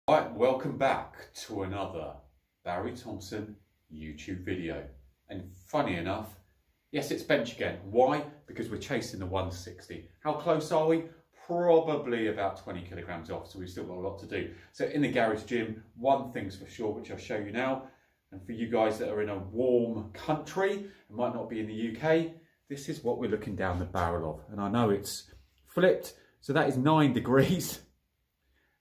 Right, welcome back to another Barry Thompson YouTube video. And funny enough, yes, it's bench again. Why? Because we're chasing the 160. How close are we? Probably about 20 kilograms off, so we've still got a lot to do. So in the garage gym, one thing's for sure, which I'll show you now, and for you guys that are in a warm country and might not be in the UK, this is what we're looking down the barrel of. And I know it's flipped, so that is 9 degrees,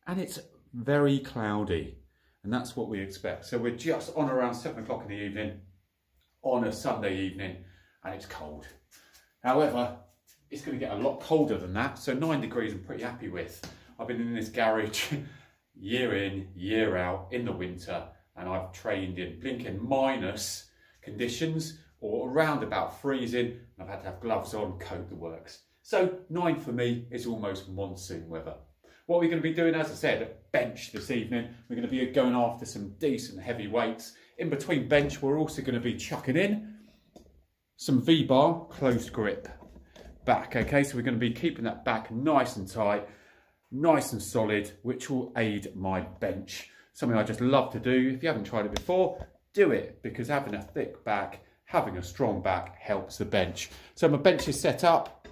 and it's very cloudy, and that's what we expect. So we're just on around 7 o'clock in the evening on a Sunday evening, and it's cold. However, it's going to get a lot colder than that, so 9 degrees I'm pretty happy with. I've been in this garage year in, year out in the winter, and I've trained in blinking minus conditions or around about freezing, and I've had to have gloves on, coat, the works. So 9 for me is almost monsoon weather. What we're going to be doing, as I said, bench this evening. We're going to be going after some decent heavy weights. In between bench, we're also going to be chucking in some V-bar closed grip back. Okay, so we're going to be keeping that back nice and tight, nice and solid, which will aid my bench. Something I just love to do. If you haven't tried it before, do it, because having a thick back, having a strong back helps the bench. So my bench is set up.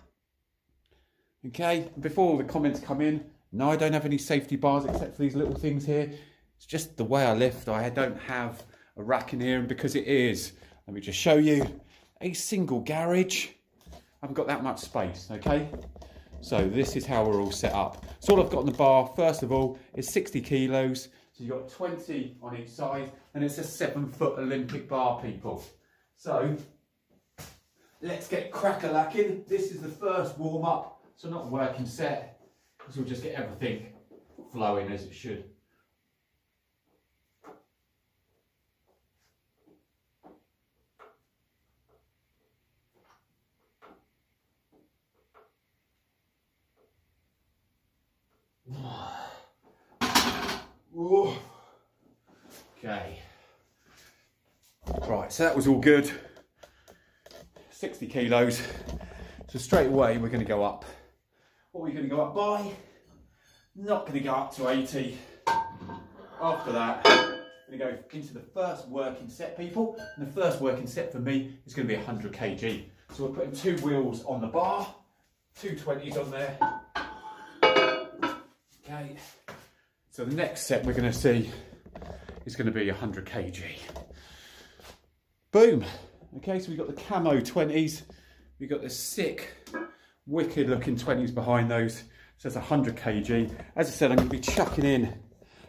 Okay, before all the comments come in, no, I don't have any safety bars except for these little things here. It's just the way I lift. I don't have a rack in here, and because it is, let me just show you, a single garage, I haven't got that much space, okay? So this is how we're all set up. So all I've got on the bar, first of all, is 60 kilos. So you've got 20 on each side, and it's a 7-foot Olympic bar, people. So let's get crack-a-lacking. This is the first warm-up, so not a working set. So we'll just get everything flowing as it should. Okay. Right, so that was all good. 60 kilos. So straight away we're going to go up. What are we going to go up by? Not going to go up to 80. After that, we're going to go into the first working set, people. And the first working set for me is going to be 100 kg. So we're putting 2 wheels on the bar, 2 20s on there. Okay. So the next set we're going to see is going to be 100 kg. Boom. Okay, so we've got the camo 20s. We've got the sick, wicked looking 20s behind those. So that's 100 kg. As I said, I'm going to be chucking in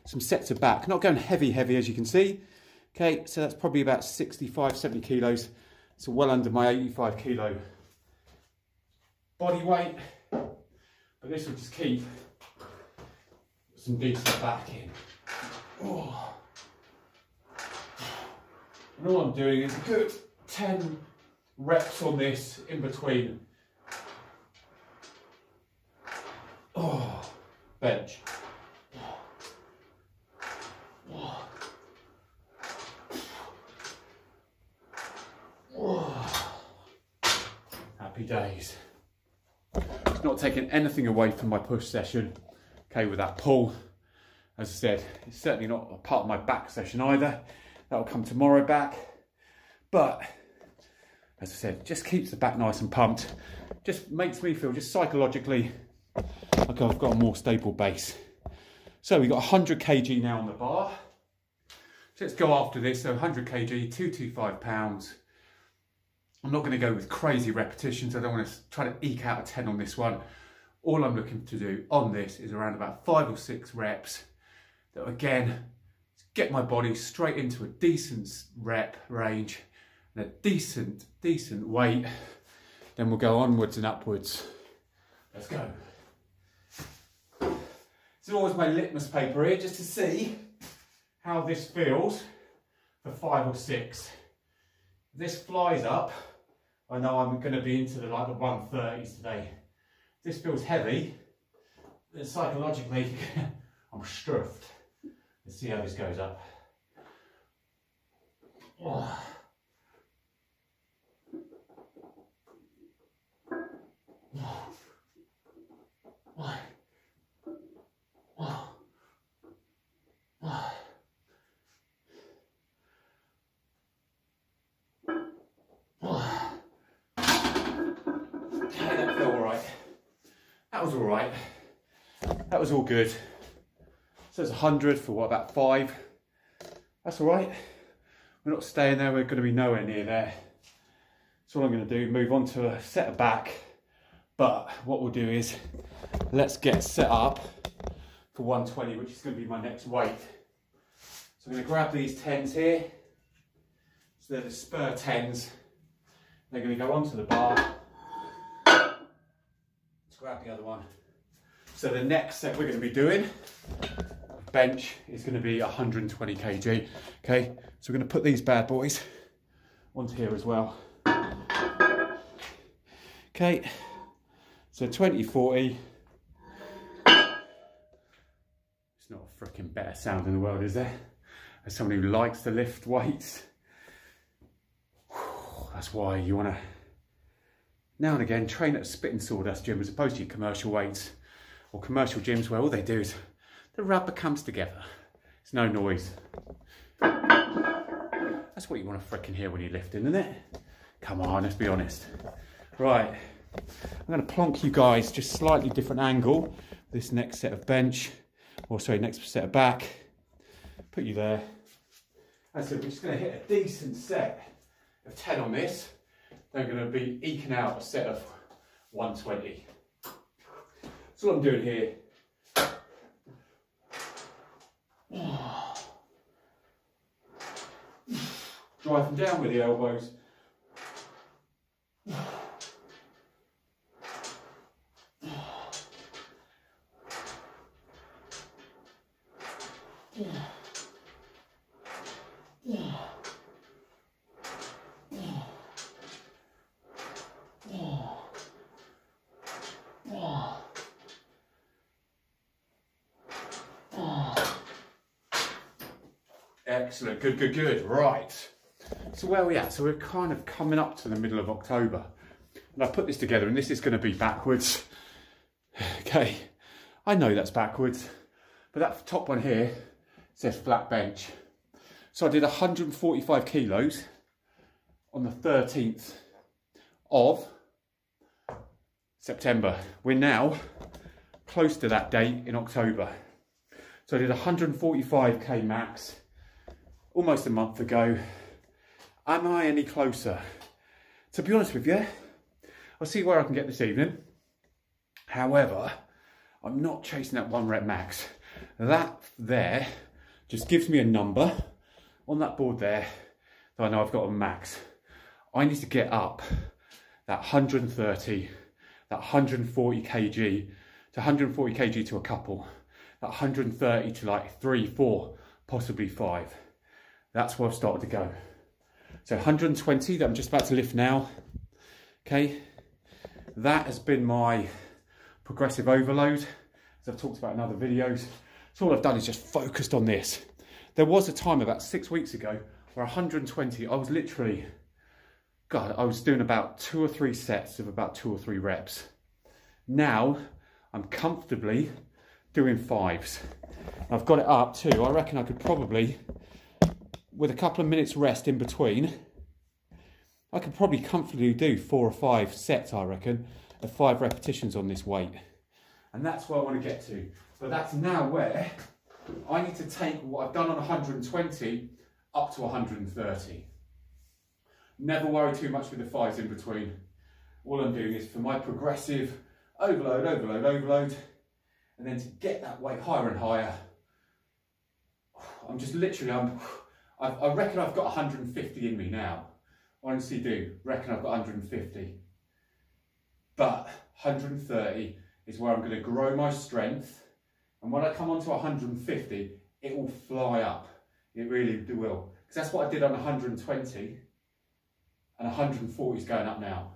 some sets of back. Not going heavy as you can see. Okay, so that's probably about 65, 70 kilos. So well under my 85 kilo body weight. But this will just keep some decent back in. Oh. And all I'm doing is a good 10 reps on this in between. Oh, bench. Oh. Oh. Happy days. It's not taking anything away from my push session. Okay, with that pull. As I said, it's certainly not a part of my back session either. That'll come tomorrow back. But, as I said, just keeps the back nice and pumped. Just makes me feel just psychologically like I've got a more stable base. So we've got 100 kg now on the bar. So let's go after this. So 100 kg, 225 pounds. I'm not going to go with crazy repetitions. I don't want to try to eke out a 10 on this one. All I'm looking to do on this is around about 5 or 6 reps. That again, get my body straight into a decent rep range and a decent weight. Then we'll go onwards and upwards. Let's go. It's always my litmus paper here just to see how this feels for 5 or 6. If this flies up, I know I'm going to be into the 130s today. If this feels heavy, then psychologically I'm struffed. Let's see how this goes up. Oh. Okay, that felt all right. That was all right. That was all good. So it's 100 for what, about 5? That's all right. We're not staying there, we're going to be nowhere near there. So what I'm going to do, move on to a set of back. But what we'll do is, let's get set up for 120, which is going to be my next weight. So I'm going to grab these 10s here. So they're the spur 10s. They're going to go onto the bar. Let's grab the other one. So the next set we're going to be doing, bench, is going to be 120 kg. Okay, so we're going to put these bad boys onto here as well. Okay, so 20, 40. It's not a freaking better sound in the world, is there? As someone who likes to lift weights. That's why you want to, now and again, train at a spitting sawdust gym as opposed to your commercial weights or commercial gyms where all they do is the rubber comes together. It's no noise. That's what you want to freaking hear when you're lifting, isn't it? Come on, let's be honest. Right, I'm going to plonk you guys just slightly different angle. This next set of bench, or sorry, next set of back. Put you there. That's it, we're just going to hit a decent set of 10 on this. They're going to be eking out a set of 120. So what I'm doing here. Drive them down with the elbows. Excellent, good, good, good. Right. So where are we at? So we're kind of coming up to the middle of October. And I put this together and this is going to be backwards. Okay, I know that's backwards. But that top one here says flat bench. So I did 145 kilos on the 13th of September. We're now close to that date in October. So I did 145k max almost a month ago. Am I any closer? To be honest with you, I'll see where I can get this evening. However, I'm not chasing that 1 rep max. That there just gives me a number on that board there that I know I've got a max. I need to get up that 130, that 140 kg, to 140 kg to a couple, that 130 to like 3, 4, possibly 5. That's where I've started to go. So 120 that I'm just about to lift now. Okay, that has been my progressive overload, as I've talked about in other videos. So all I've done is just focused on this. There was a time about 6 weeks ago where 120, I was literally, God, I was doing about 2 or 3 sets of about 2 or 3 reps. Now I'm comfortably doing 5s. I've got it up too. I reckon I could probably, with a couple of minutes rest in between, I could probably comfortably do 4 or 5 sets, I reckon, of 5 repetitions on this weight. And that's where I want to get to. But that's now where I need to take what I've done on 120 up to 130. Never worry too much with the 5s in between. All I'm doing is for my progressive overload, overload, overload, and then to get that weight higher and higher, I'm just literally, I reckon I've got 150 in me now. Honestly do, reckon I've got 150. But 130 is where I'm going to grow my strength. And when I come on to 150, it will fly up. It really will. Because that's what I did on 120. And 140 is going up now.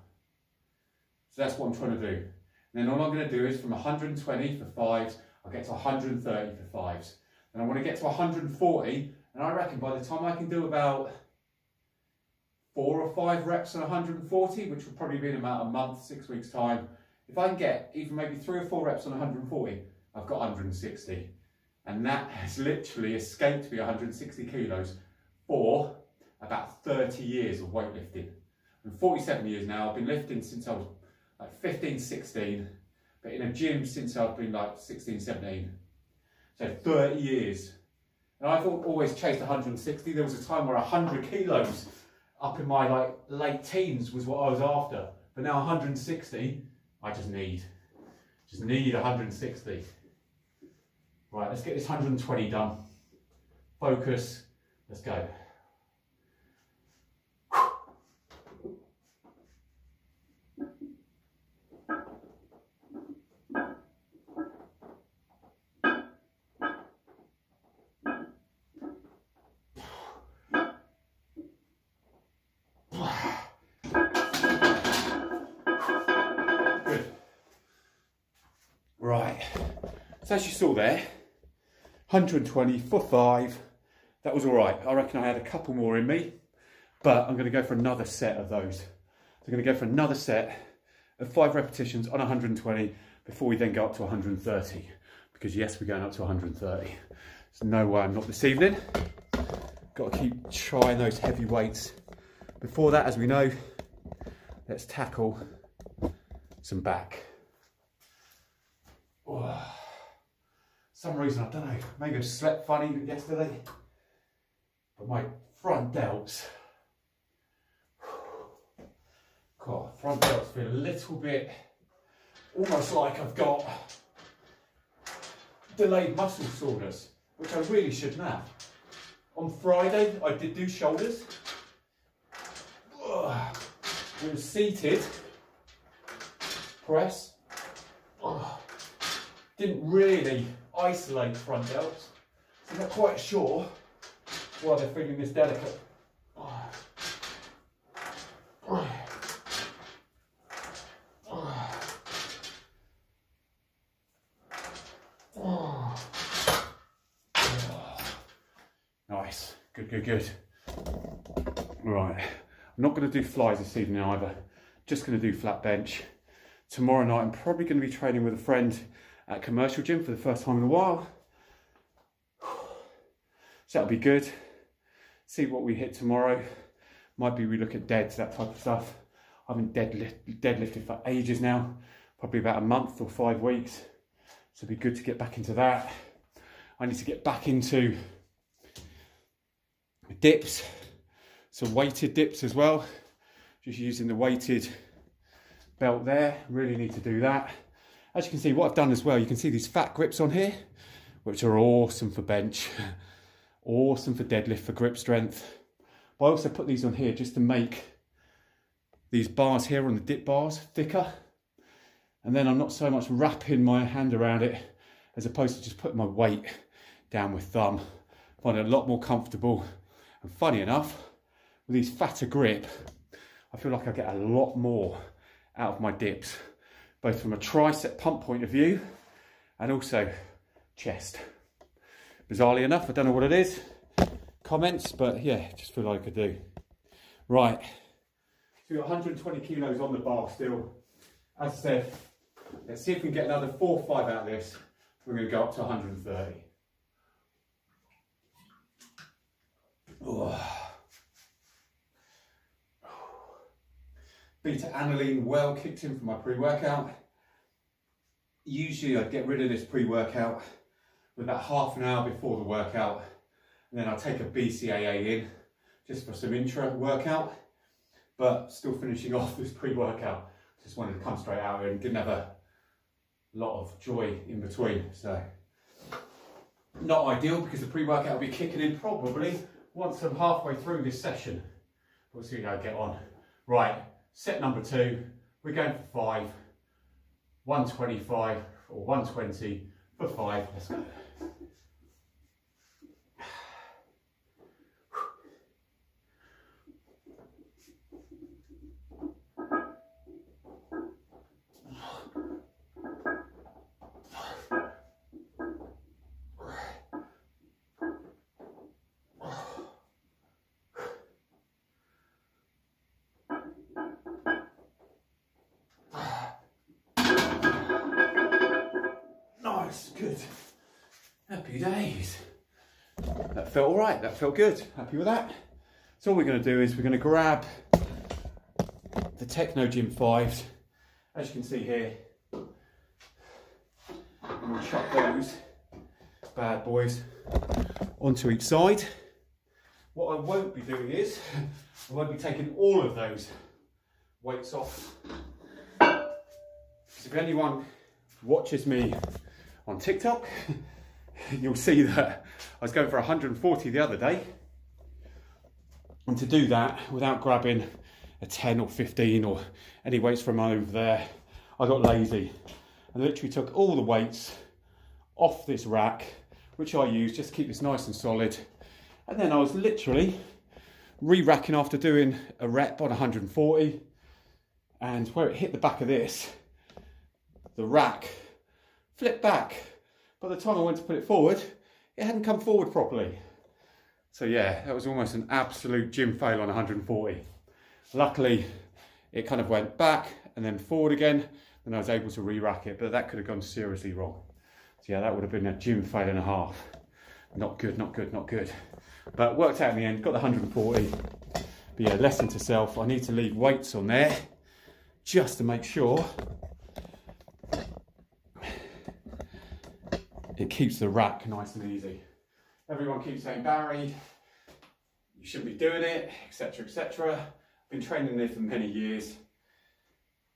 So that's what I'm trying to do. And then all I'm going to do is from 120 for 5s, I'll get to 130 for 5s. And I want to get to 140. And I reckon by the time I can do about 4 or 5 reps on 140, which will probably be in about a month, 6 weeks time, if I can get even maybe 3 or 4 reps on 140, I've got 160. And that has literally escaped me 160 kilos for about 30 years of weightlifting. I'm 47 years now. I've been lifting since I was like 15, 16, but in a gym since I've been like 16, 17. So 30 years. And I've always chased 160. There was a time where 100 kilos up in my like late teens was what I was after. But now 160, I just need 160. Right, let's get this 120 done. Focus, let's go. Good. Right, so as you saw there, 120 for 5, that was all right. I reckon I had a couple more in me, but I'm gonna go for another set of those. So I'm gonna go for another set of 5 repetitions on 120 before we then go up to 130, because yes, we're going up to 130. There's no way I'm not this evening. Got to keep trying those heavy weights. Before that, as we know, let's tackle some back. Oh. Some reason, I don't know, maybe I slept funny yesterday, but my front delts, God, front delts feel a little bit, almost like I've got delayed muscle soreness, which I really shouldn't have. On Friday, I did do shoulders. It was seated press. Didn't really isolate front delts, so I'm not quite sure why they're feeling this delicate. Nice, good. Right, I'm not going to do flies this evening either, just going to do flat bench. Tomorrow night I'm probably going to be training with a friend at Commercial Gym for the first time in a while. So that'll be good. See what we hit tomorrow. Might be we look at deads, that type of stuff. I haven't deadlifted for ages now, probably about a month or 5 weeks. So it'd be good to get back into that. I need to get back into dips, some weighted dips as well. Just using the weighted belt there, really need to do that. As you can see, what I've done as well, you can see these fat grips on here, which are awesome for bench, awesome for deadlift, for grip strength. But I also put these on here just to make these bars here on the dip bars thicker. And then I'm not so much wrapping my hand around it as opposed to just putting my weight down with thumb. I find it a lot more comfortable. And funny enough, with these fatter grip, I feel like I get a lot more out of my dips, both from a tricep pump point of view and also chest. Bizarrely enough, I don't know what it is, comments, but yeah, just feel like I do. Right, so we've got 120 kilos on the bar still. As I said, let's see if we can get another 4 or 5 out of this. We're going to go up to 130. Beta-alanine well kicked in for my pre-workout. Usually I'd get rid of this pre-workout about half an hour before the workout, and then I'll take a BCAA in just for some intra workout, but still finishing off this pre-workout. Just wanted to come straight out and didn't have a lot of joy in between, so not ideal because the pre-workout will be kicking in probably once I'm halfway through this session. We'll see how I get on. Right, set number 2, we're going for 5, 125 or 120 for 5. Let's go. Good. Happy days. That felt all right, that felt good. Happy with that. So all we're going to do is we're going to grab the Techno Gym 5s, as you can see here, and we'll chuck those bad boys onto each side. What I won't be doing is, I won't be taking all of those weights off. If anyone watches me on TikTok, you'll see that I was going for 140 the other day. And to do that without grabbing a 10 or 15 or any weights from over there, I got lazy and literally took all the weights off this rack, which I use just to keep this nice and solid. And then I was literally re-racking after doing a rep on 140, and where it hit the back of this, the rack flipped back. By the time I went to put it forward, it hadn't come forward properly. So yeah, that was almost an absolute gym fail on 140. Luckily, it kind of went back and then forward again, and I was able to re-rack it, but that could have gone seriously wrong. So yeah, that would have been a gym fail and a half. Not good, not good, not good. But worked out in the end, got the 140. But yeah, lesson to self, I need to leave weights on there just to make sure it keeps the rack nice and easy. Everyone keeps saying, Barry, you shouldn't be doing it, etc, etc. Been training there for many years.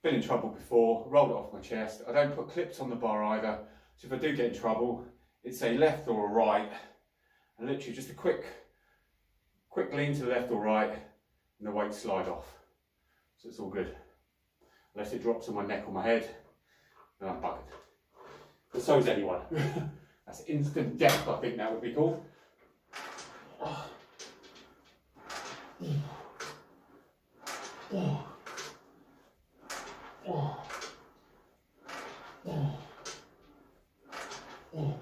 Been in trouble before, rolled it off my chest. I don't put clips on the bar either. So if I do get in trouble, it's a left or a right. And literally just a quick lean to the left or right, and the weights slide off. So it's all good. Unless it drops on my neck or my head, then I'm buggered. But so is anyone. That's instant death, I think that would be called. Oh. Oh. Oh. Oh. Oh.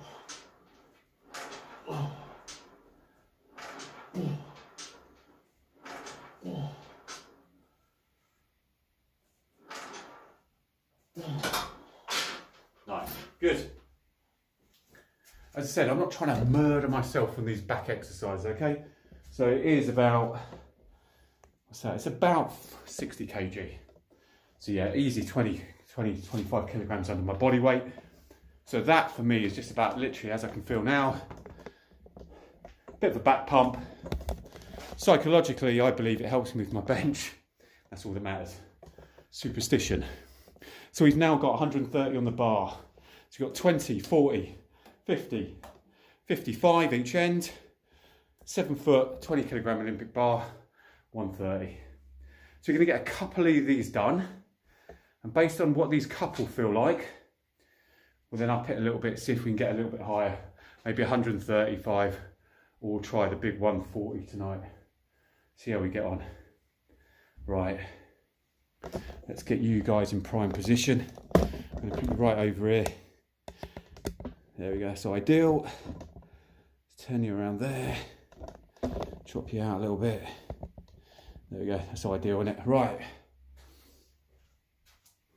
Oh. Nice, good. As I said, I'm not trying to murder myself from these back exercises, okay? So it is about, what's that? It's about 60 kg. So yeah, easy 25 kilograms under my body weight. So that for me is just about literally as I can feel now. Bit of a back pump. Psychologically, I believe it helps me with my bench. That's all that matters. Superstition. So we've now got 130 on the bar. So you've got 20, 40, 50, 55 each end. 7 foot, 20 kilogram Olympic bar, 130. So you're gonna get a couple of these done. And based on what these couple feel like, we'll then up it a little bit, see if we can get a little bit higher. Maybe 135, or we'll try the big 140 tonight. See how we get on. Right, let's get you guys in prime position. I'm gonna put you right over here. There we go, that's ideal. Let's turn you around there. Drop you out a little bit. There we go, that's ideal, isn't it? Right.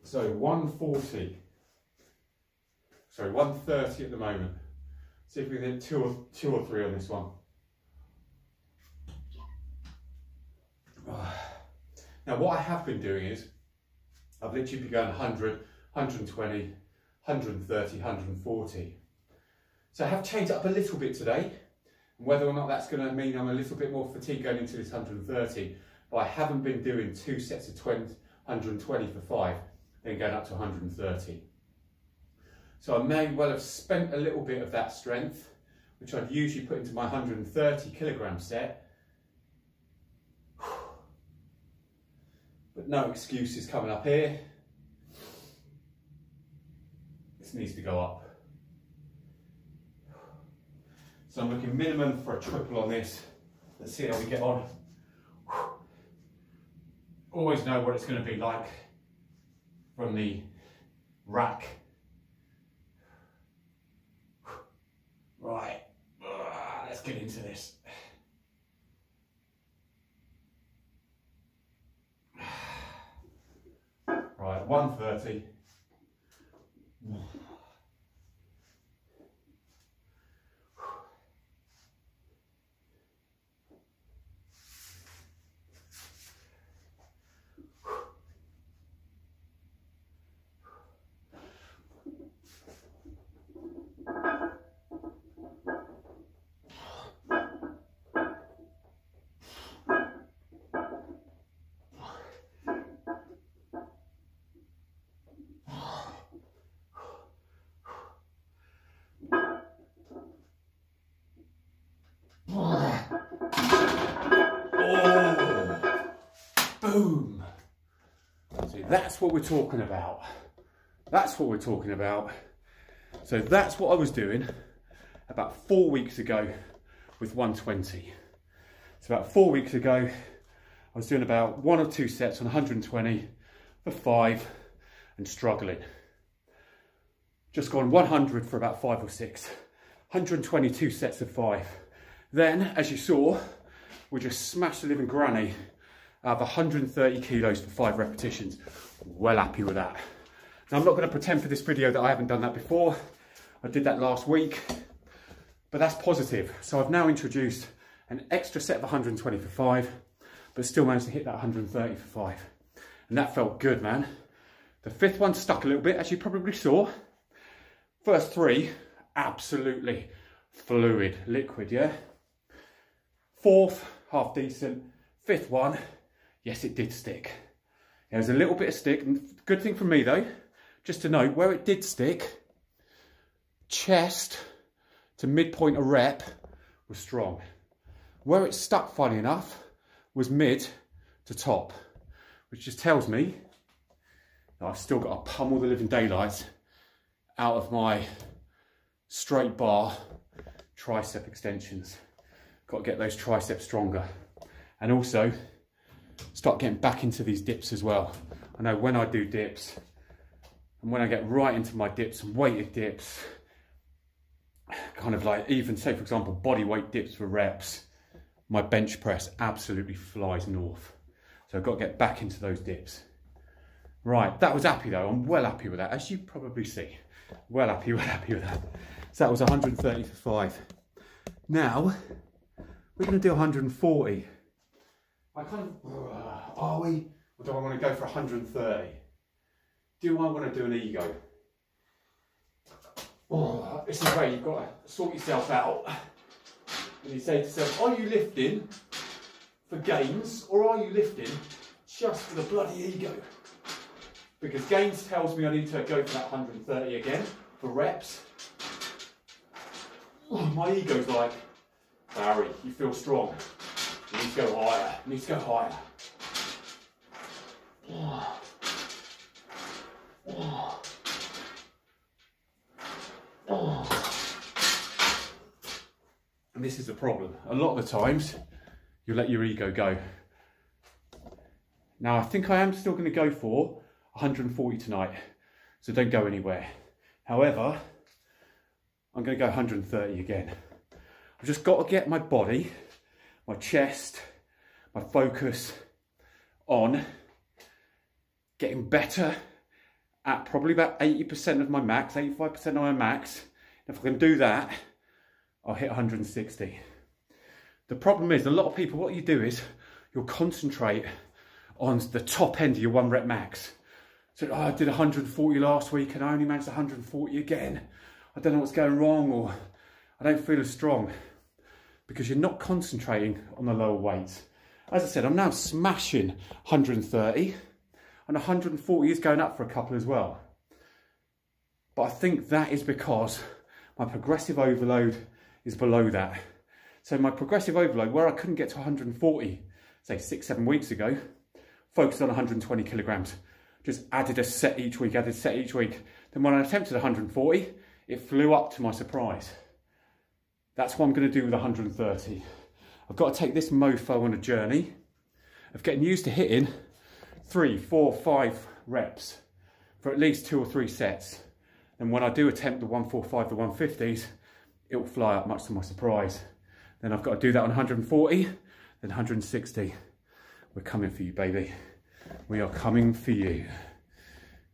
So 140. Sorry, 130 at the moment. See if we can hit two or three on this one. Now what I have been doing is, I've literally been going 100, 120, 130, 140. So I have changed up a little bit today. And whether or not that's going to mean I'm a little bit more fatigued going into this 130, but I haven't been doing 2 sets of 120 for 5, then going up to 130. So I may well have spent a little bit of that strength, which I'd usually put into my 130 kilogram set. But no excuses coming up here. This needs to go up. So I'm looking minimum for a triple on this. Let's see how we get on. Always know what it's going to be like from the rack. Right, let's get into this. Right, 130. Oh, boom. See, that's what we're talking about. That's what we're talking about. So that's what I was doing about 4 weeks ago with 120. So about 4 weeks ago, I was doing about 1 or 2 sets on 120 for 5 and struggling. Just gone 100 for about 5 or 6. 122 sets of 5. Then, as you saw, we just smashed the living granny out of 130 kilos for 5 repetitions. Well happy with that. Now, I'm not going to pretend for this video that I haven't done that before. I did that last week, but that's positive. So I've now introduced an extra set of 120 for 5, but still managed to hit that 130 for 5. And that felt good, man. The 5th one stuck a little bit, as you probably saw. First 3, absolutely fluid, liquid, yeah? 4th, half decent. 5th one, yes, it did stick. There was a little bit of stick. And good thing for me though, just to note, where it did stick, chest to midpoint of rep was strong. Where it stuck, funny enough, was mid to top, which just tells me that I've still got to pummel the living daylights out of my straight bar tricep extensions. Got to get those triceps stronger. And also start getting back into these dips as well. I know when I do dips, and when I get right into my dips and weighted dips, kind of like even say for example body weight dips for reps, my bench press absolutely flies north. So I've got to get back into those dips. Right, that was happy though. I'm well happy with that, as you probably see. Well happy with that. So that was 130 for 5. Now we're going to do 140. I kind of, are we? Or do I want to go for 130? Do I want to do an ego? Oh, this is where you've got to sort yourself out. And you say to yourself, are you lifting for gains or are you lifting just for the bloody ego? Because gains tells me I need to go for that 130 again for reps. Oh, my ego's like, Barry, you feel strong. You need to go higher. You need to go higher. Oh. Oh. Oh. And this is the problem. A lot of the times, you let your ego go. Now, I think I am still going to go for 140 tonight, so don't go anywhere. However, I'm going to go 130 again. I've just got to get my body, my chest, my focus on getting better at probably about 80% of my max, 85% of my max. If I can do that, I'll hit 160. The problem is, a lot of people, what you do is you'll concentrate on the top end of your 1 rep max. So, oh, I did 140 last week and I only managed 140 again. I don't know what's going wrong, or I don't feel as strong, because you're not concentrating on the lower weights. As I said, I'm now smashing 130 and 140 is going up for a couple as well. But I think that is because my progressive overload is below that. So my progressive overload, where I couldn't get to 140, say 6-7 weeks ago, focused on 120 kilograms. Just added a set each week, Then when I attempted 140, it flew up to my surprise. That's what I'm going to do with 130. I've got to take this mofo on a journey of getting used to hitting 3, 4, 5 reps for at least 2 or 3 sets. And when I do attempt the 145, the 150s, it will fly up, much to my surprise. Then I've got to do that on 140, then 160. We're coming for you, baby. We are coming for you.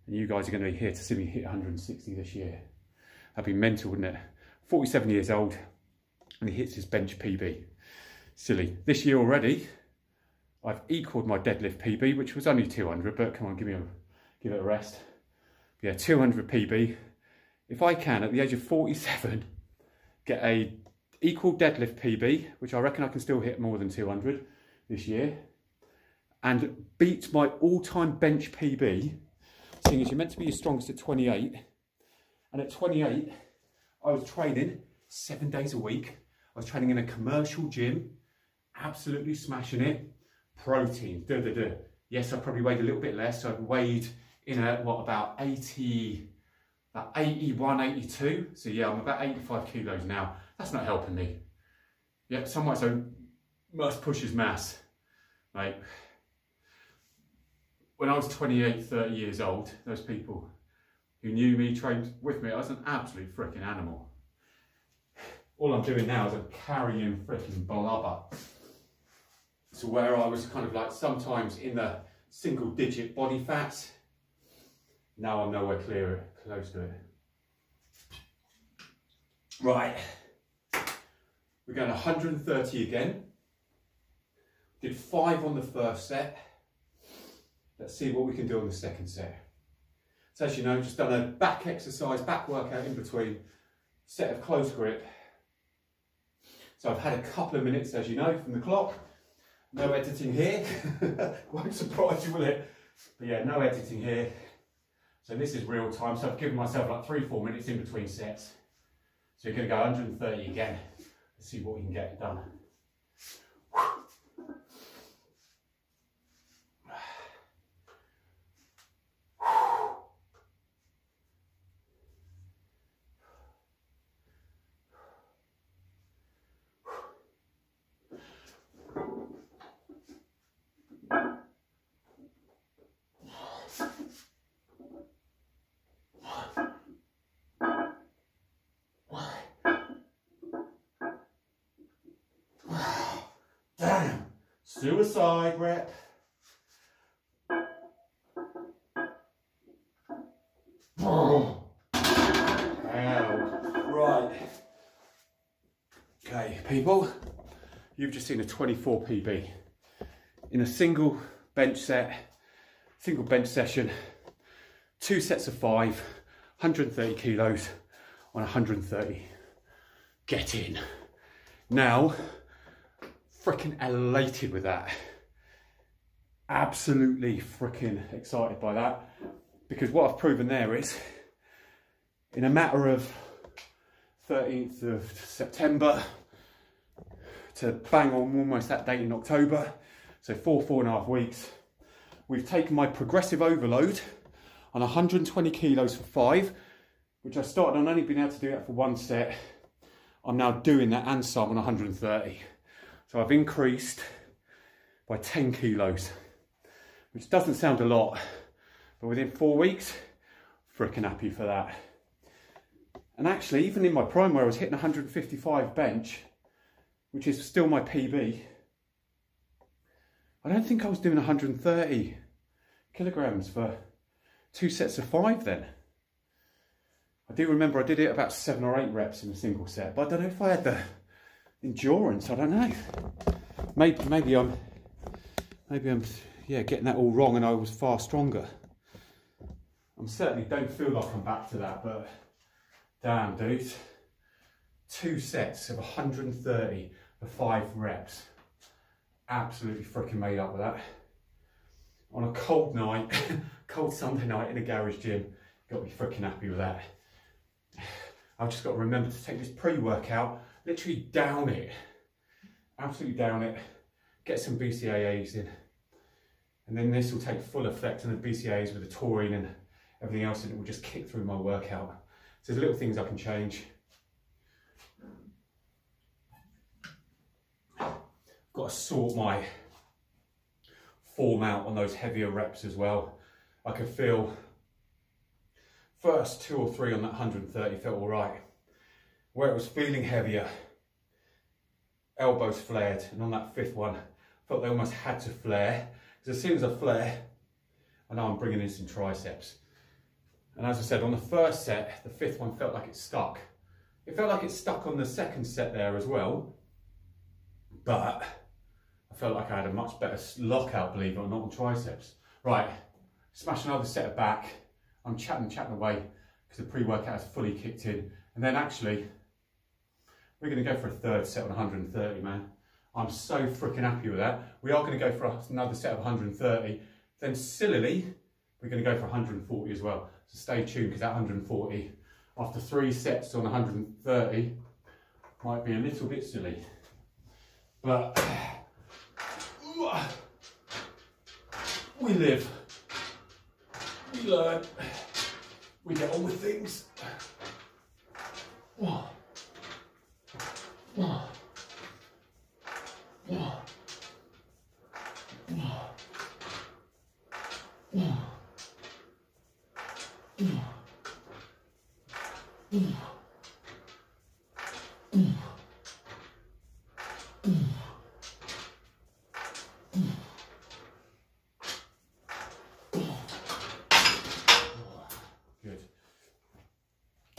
And you guys are going to be here to see me hit 160 this year. That'd be mental, wouldn't it? 47 years old, and he hits his bench PB. Silly. This year already, I've equalled my deadlift PB, which was only 200, but come on, give it a rest. Yeah, 200 PB. If I can, at the age of 47, get a equal deadlift PB, which I reckon I can still hit more than 200 this year, and beat my all-time bench PB, seeing as you're meant to be your strongest at 28, and at 28, I was training 7 days a week, I was training in a commercial gym, absolutely smashing it. Protein, Yes, I probably weighed a little bit less. So I've weighed in at what, about 81, 82. So yeah, I'm about 85 kilos now. That's not helping me. Yeah, some might say must push his mass. Mate, when I was 28, 30 years old, those people who knew me, trained with me, I was an absolute freaking animal. All I'm doing now is I'm carrying freaking blubber. So where I was kind of like sometimes in the single digit body fat, now I'm nowhere close to it. Right, we're going 130 again. Did 5 on the first set. Let's see what we can do on the second set. So as you know, just done a back exercise, back workout in between, set of close grip. So I've had a couple of minutes, as you know, from the clock. No editing here. Won't surprise you, will it? But yeah, no editing here. So this is real time. So I've given myself like 3-4 minutes in between sets. So you're going to go 130 again. Let's see what we can get done. Damn, suicide rep. Oh. Ow. Right. Okay, people, you've just seen a 24 PB in a single bench session, 2 sets of 5, 130 kilos on 130. Get in. Now, freaking elated with that. Absolutely freaking excited by that, because what I've proven there is in a matter of 13th of September to bang on almost that date in October, so 4.5 weeks, we've taken my progressive overload on 120 kilos for 5, which I started on only being able to do that for 1 set. I'm now doing that and some on 130. So I've increased by 10 kilos, which doesn't sound a lot, but within 4 weeks, freaking happy for that. And actually, even in my prime where I was hitting 155 bench, which is still my PB, I don't think I was doing 130 kilograms for 2 sets of 5 then. I do remember I did it about 7 or 8 reps in a single set, but I don't know if I had the endurance, I don't know. Maybe I'm yeah, getting that all wrong and I was far stronger. I certainly don't feel like I'm back to that, but damn dude. 2 sets of 130 for 5 reps. Absolutely freaking made up with that. On a cold night, cold Sunday night in a garage gym, got to be freaking happy with that. I've just got to remember to take this pre-workout, literally down it, absolutely down it, get some BCAAs in, and then this will take full effect on the BCAAs with the taurine and everything else, and it will just kick through my workout. So there's little things I can change. I've got to sort my form out on those heavier reps as well. I could feel first 2 or 3 on that 130 felt all right. Where it was feeling heavier, elbows flared, and on that 5th one, felt they almost had to flare. Because as soon as I flare, I know I'm bringing in some triceps. And as I said, on the first set, the 5th one felt like it stuck. It felt like it stuck on the 2nd set there as well, but I felt like I had a much better lockout, believe it or not, on triceps. Right, smash another set of back. I'm chatting away because the pre-workout has fully kicked in. And then actually, we're going to go for a 3rd set on 130, man. I'm so freaking happy with that. We are going to go for another set of 130. Then sillily, we're going to go for 140 as well. So stay tuned, because that 140, after 3 sets on 130, Might be a little bit silly, but we live, we learn, we get on with things.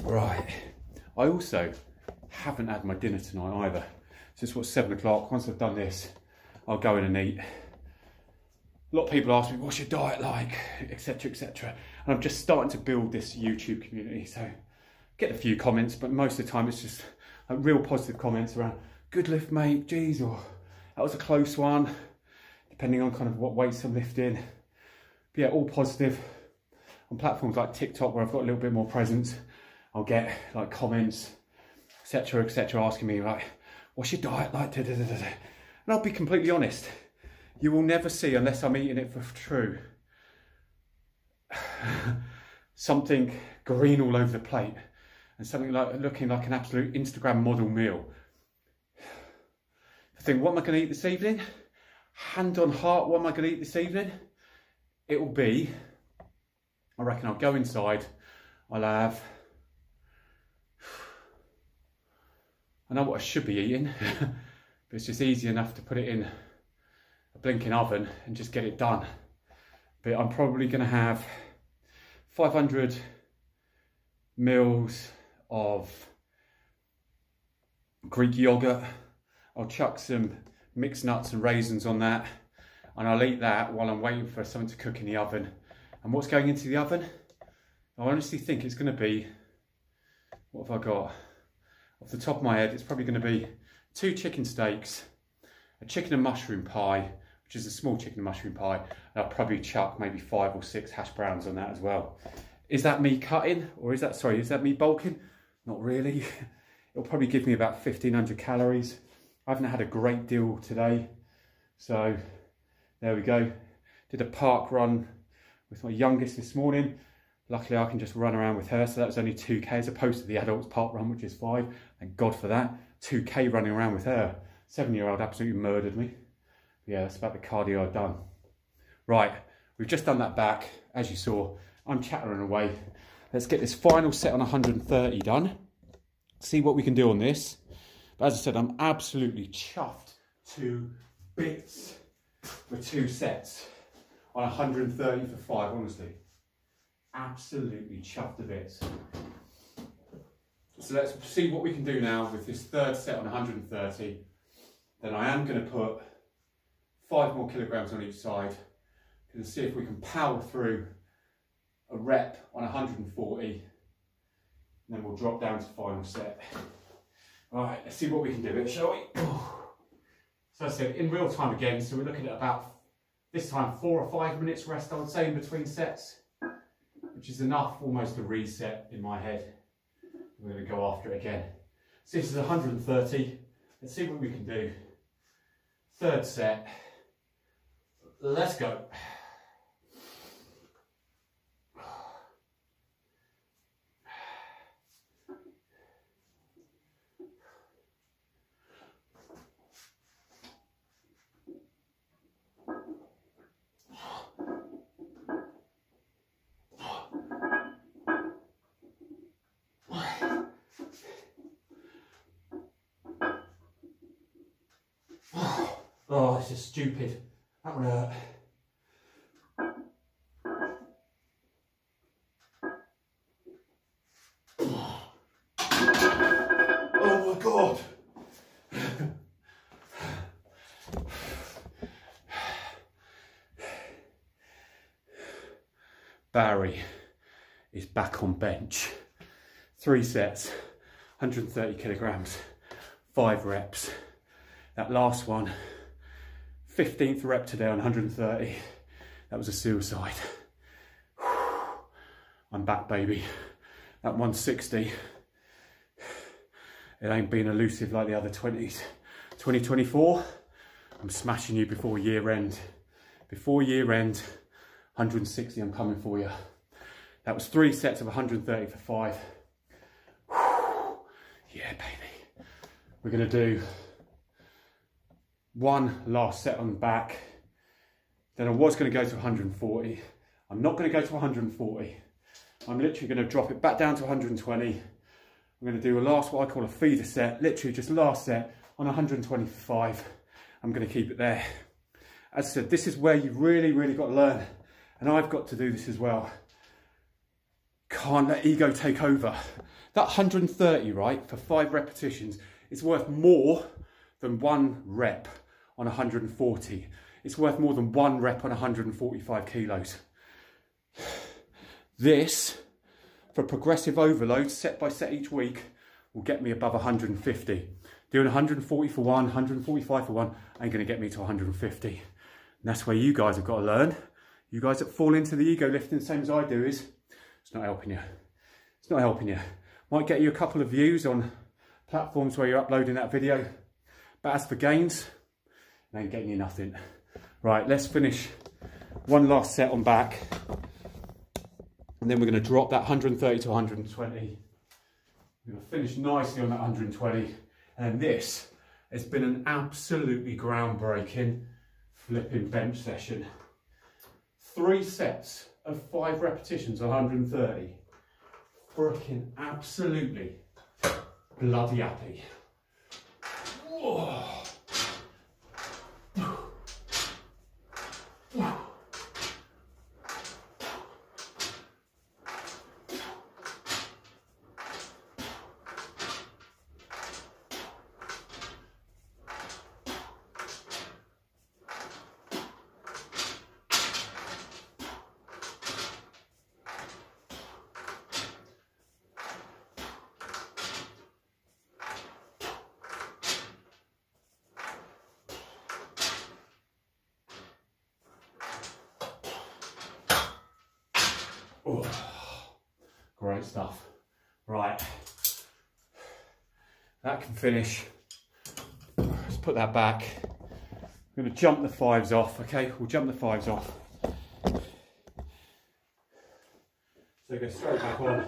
Right, I also haven't had my dinner tonight either. So it's 7 o'clock. Once I've done this, I'll go in and eat. A lot of people ask me, what's your diet like, etc, etc. And I'm just starting to build this YouTube community, so get a few comments, but most of the time it's just like real positive comments around, good lift mate, geez, or that was a close one, depending on kind of what weights I'm lifting. But yeah, all positive. On platforms like TikTok, where I've got a little bit more presence, I'll get like comments, etc, etc, asking me like, what's your diet like, da, da, da, da. And I'll be completely honest, you will never see, unless I'm eating it for true, something green all over the plate and something like looking like an absolute Instagram model meal. I think, what am I going to eat this evening? Hand on heart, what am I going to eat this evening? It will be, I reckon I'll go inside, I'll have, I know what I should be eating, but it's just easy enough to put it in a blinking oven and just get it done. But I'm probably going to have 500 mils of Greek yogurt. I'll chuck some mixed nuts and raisins on that, and I'll eat that while I'm waiting for something to cook in the oven. And what's going into the oven? I honestly think it's going to be, what have I got? Off the top of my head, it's probably going to be 2 chicken steaks, a chicken and mushroom pie, which is a small chicken and mushroom pie, and I'll probably chuck maybe 5 or 6 hash browns on that as well. Is that me cutting, or is that me bulking? Not really. It'll probably give me about 1,500 calories. I haven't had a great deal today, so there we go. Did a park run with my youngest this morning. Luckily I can just run around with her, so that was only 2k as opposed to the adults park run, which is 5. Thank God for that. 2k running around with her. 7-year-old absolutely murdered me. But yeah, that's about the cardio I've done. Right, we've just done that back, as you saw. I'm chattering away. Let's get this final set on 130 done. See what we can do on this. But as I said, I'm absolutely chuffed to bits for 2 sets on 130 for 5, honestly. Absolutely chuffed to bits. So let's see what we can do now with this 3rd set on 130. Then I am going to put 5 more kilograms on each side and see if we can power through a rep on 140. And then we'll drop down to final set. All right, let's see what we can do, shall we? So I said, in real time again, so we're looking at about, this time, 4 or 5 minutes rest, I would say, in between sets, which is enough almost to reset in my head. We're going to go after it again. So this is 130. Let's see what we can do. 3rd set. Let's go. Oh, this is stupid. That one hurt. Oh my God. Barry is back on bench. 3 sets, 130 kilograms, 5 reps. That last one, 15th rep today on 130. That was a suicide. I'm back, baby. That 160. It ain't been elusive like the other 20s. 2024, I'm smashing you before year end. Before year end, 160, I'm coming for you. That was 3 sets of 130 for 5. Whew. Yeah, baby. We're gonna do one last set on the back. Then I was gonna go to 140. I'm not gonna go to 140. I'm literally gonna drop it back down to 120. I'm gonna do a last, what I call a feeder set, literally just last set on 120 for 5. I'm gonna keep it there. As I said, this is where you've really got to learn. And I've got to do this as well. Can't let ego take over. That 130, right, for 5 repetitions, is worth more than 1 rep on 140. It's worth more than 1 rep on 145 kilos. This, for progressive overload, set by set each week, will get me above 150. Doing 140 for 1, 145 for 1, ain't gonna get me to 150. And that's where you guys have got to learn. You guys that fall into the ego lifting the same as I do is, it's not helping you. It's not helping you. Might get you a couple of views on platforms where you're uploading that video. But as for gains, it ain't getting you nothing. Right, let's finish one last set on back. And then we're going to drop that 130 to 120. We're going to finish nicely on that 120. And this has been an absolutely groundbreaking flipping bench session. 3 sets of 5 repetitions on 130. Freaking absolutely bloody happy. Whoa. Oh, great stuff. Right, that can finish. Let's put that back. I'm going to jump the 5s off, okay? We'll jump the 5s off. So go straight back on.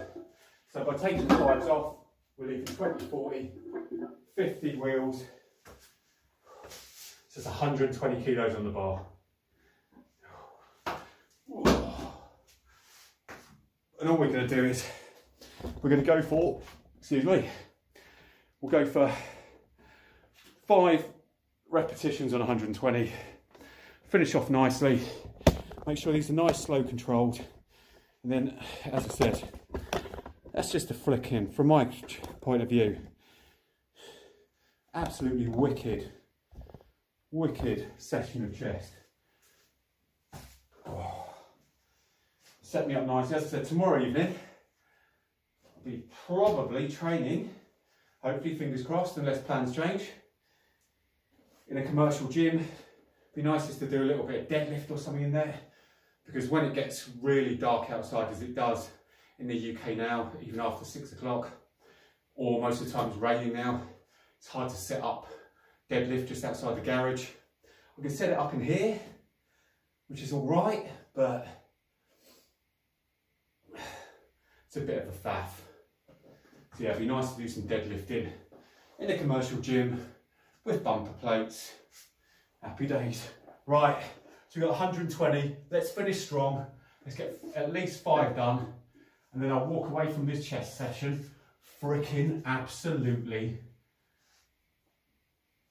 So by taking the 5s off, we're leaving 20, 40, 50 wheels. So it's 120 kilos on the bar. And all we're going to do is, we're going to go for, we'll go for 5 repetitions on 120, finish off nicely, make sure these are nice, slow controlled, and then, as I said, that's just a flick in, from my point of view, absolutely wicked session of chest. Oh. Set me up nicely. As I said, tomorrow evening, I'll be probably training, hopefully, fingers crossed, unless plans change, in a commercial gym. Be nice just to do a little bit of deadlift or something in there, because when it gets really dark outside, as it does in the UK now, even after 6 o'clock, or most of the time it's raining now, it's hard to set up deadlift just outside the garage. I can set it up in here, which is all right, but it's a bit of a faff. So yeah, it'd be nice to do some deadlifting in a commercial gym with bumper plates. Happy days. Right, so we've got 120. Let's finish strong. Let's get at least 5 done. And then I'll walk away from this chest session freaking absolutely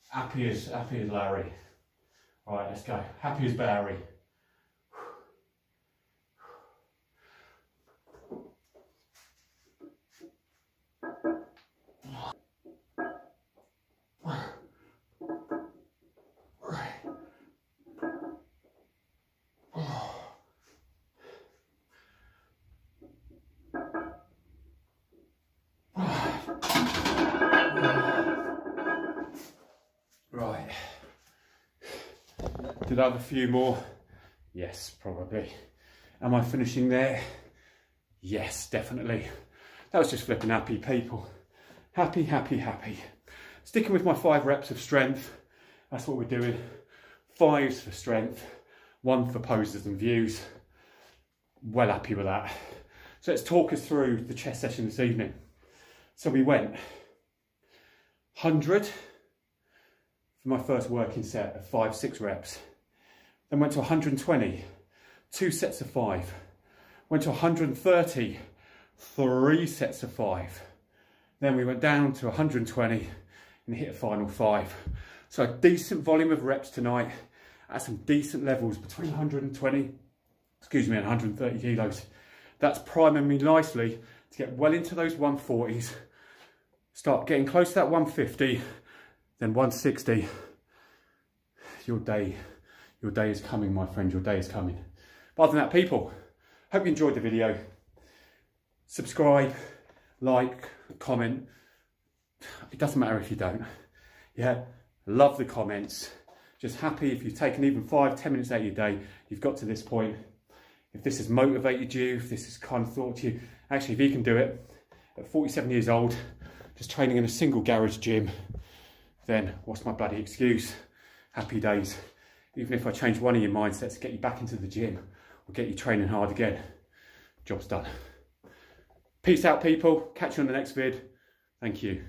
happy as Larry. Right, let's go. Happy as Barry. Right. Did I have a few more? Yes, probably. Am I finishing there? Yes, definitely. That was just flipping happy, people. Happy, happy, happy. Sticking with my 5 reps of strength. That's what we're doing. 5s for strength, 1 for poses and views. Well happy with that. So let's talk us through the chest session this evening. So we went 100 for my first working set of 5, 6 reps. Then went to 120, 2 sets of 5. Went to 130, 3 sets of 5. Then we went down to 120 and hit a final 5. So a decent volume of reps tonight at some decent levels between 120, and 130 kilos. That's priming me nicely to get well into those 140s, start getting close to that 150, then 160. Your day is coming, my friend, your day is coming. But other than that, people, hope you enjoyed the video. Subscribe, like, comment. It doesn't matter if you don't. Yeah, love the comments. Just happy if you've taken even 5-10 minutes out of your day, you've got to this point. If this has motivated you, if this has kind of thought to you, actually, if you can do it at 47 years old, just training in a single garage gym, then what's my bloody excuse? Happy days. Even if I change one of your mindsets to get you back into the gym or get you training hard again, job's done. Peace out, people. Catch you on the next vid. Thank you.